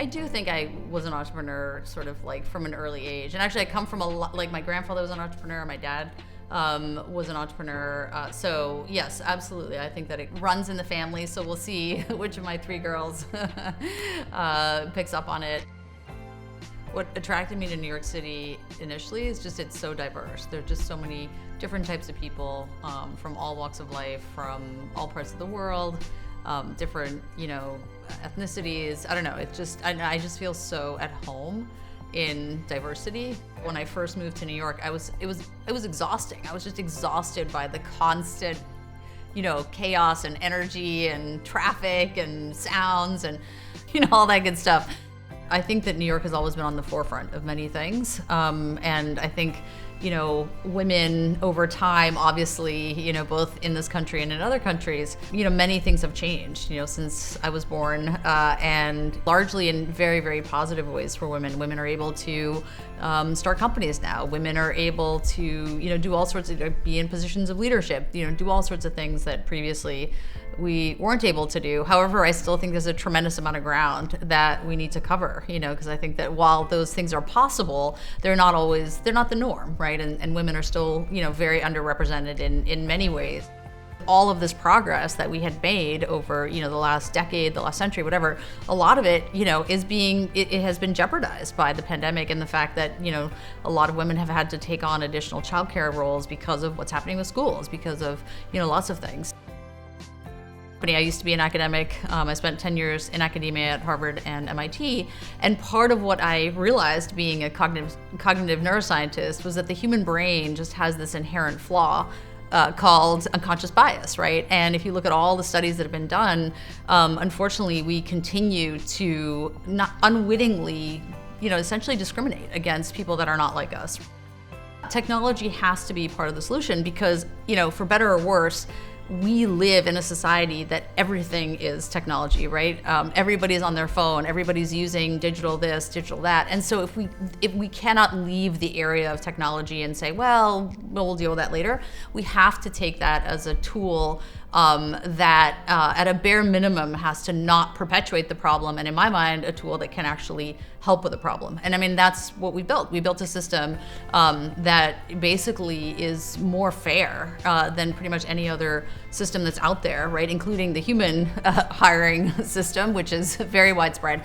I do think I was an entrepreneur sort of like from an early age. And actually I come from a lot, like my grandfather was an entrepreneur, my dad was an entrepreneur. So yes, absolutely. I think that it runs in the family. So we'll see which of my 3 girls picks up on it. What attracted me to New York City initially is just it's so diverse. There are just so many different types of people from all walks of life, from all parts of the world, different, ethnicities. I don't know. I just feel so at home in diversity. When I first moved to New York, it was exhausting. I was just exhausted by the constant, chaos and energy and traffic and sounds and, all that good stuff. I think that New York has always been on the forefront of many things. And I think, women over time, obviously, both in this country and in other countries, many things have changed, since I was born, and largely in very, very positive ways for women. Women are able to start companies now. Women are able to, do all sorts of, be in positions of leadership, do all sorts of things that previously we weren't able to do. However, I still think there's a tremendous amount of ground that we need to cover, because I think that while those things are possible, they're not the norm, right? And women are still, very underrepresented in many ways. All of this progress that we had made over, the last decade, the last century, whatever, a lot of it, it has been jeopardized by the pandemic and the fact that, a lot of women have had to take on additional childcare roles because of what's happening with schools, because of, lots of things. I used to be an academic. I spent 10 years in academia at Harvard and MIT. And part of what I realized being a cognitive neuroscientist was that the human brain just has this inherent flaw called unconscious bias, right? And if you look at all the studies that have been done, unfortunately, we continue to not unwittingly, essentially discriminate against people that are not like us. Technology has to be part of the solution because, for better or worse, we live in a society that everything is technology, right? Everybody's on their phone, everybody's using digital this, digital that. And so if we cannot leave the area of technology and say, well, we'll deal with that later, we have to take that as a tool that at a bare minimum has to not perpetuate the problem, and in my mind, a tool that can actually help with the problem. And I mean, that's what we built. We built a system that basically is more fair than pretty much any other system that's out there, right? Including the human hiring system, which is very widespread.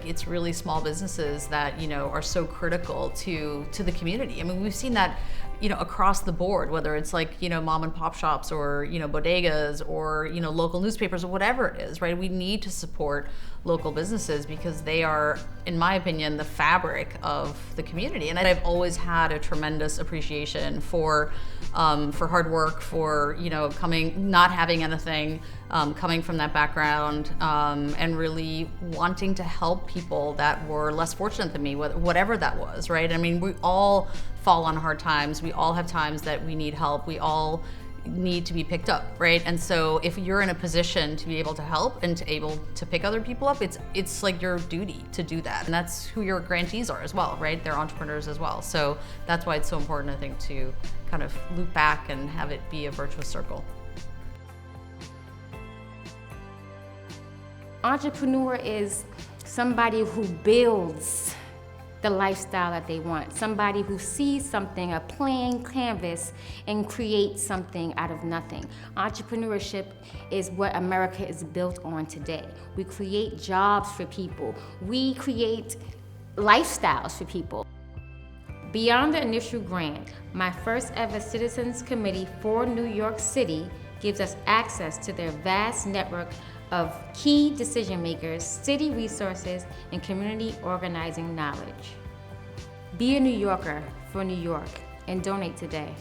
It's really small businesses that, are so critical to the community. I mean, we've seen that, across the board, whether it's like, mom and pop shops or, bodegas or, local newspapers or whatever it is, right? We need to support local businesses because they are, in my opinion, the fabric of the community. And I've always had a tremendous appreciation for hard work, for, not having anything, coming from that background, and really wanting to help people that were less fortunate than me, whatever that was, right? I mean, we all fall on hard times. We all have times that we need help. We all need to be picked up, right? And so if you're in a position to be able to help and to able to pick other people up, it's like your duty to do that. And that's who your grantees are as well, right? They're entrepreneurs as well. So that's why it's so important, I think, to kind of loop back and have it be a virtuous circle. Entrepreneur is somebody who builds the lifestyle that they want, somebody who sees something, a plain canvas, and creates something out of nothing. Entrepreneurship is what America is built on today. We create jobs for people. We create lifestyles for people. Beyond the initial grant, my first ever Citizens Committee for New York City gives us access to their vast network of key decision makers, city resources, and community organizing knowledge. Be a New Yorker for New York and donate today.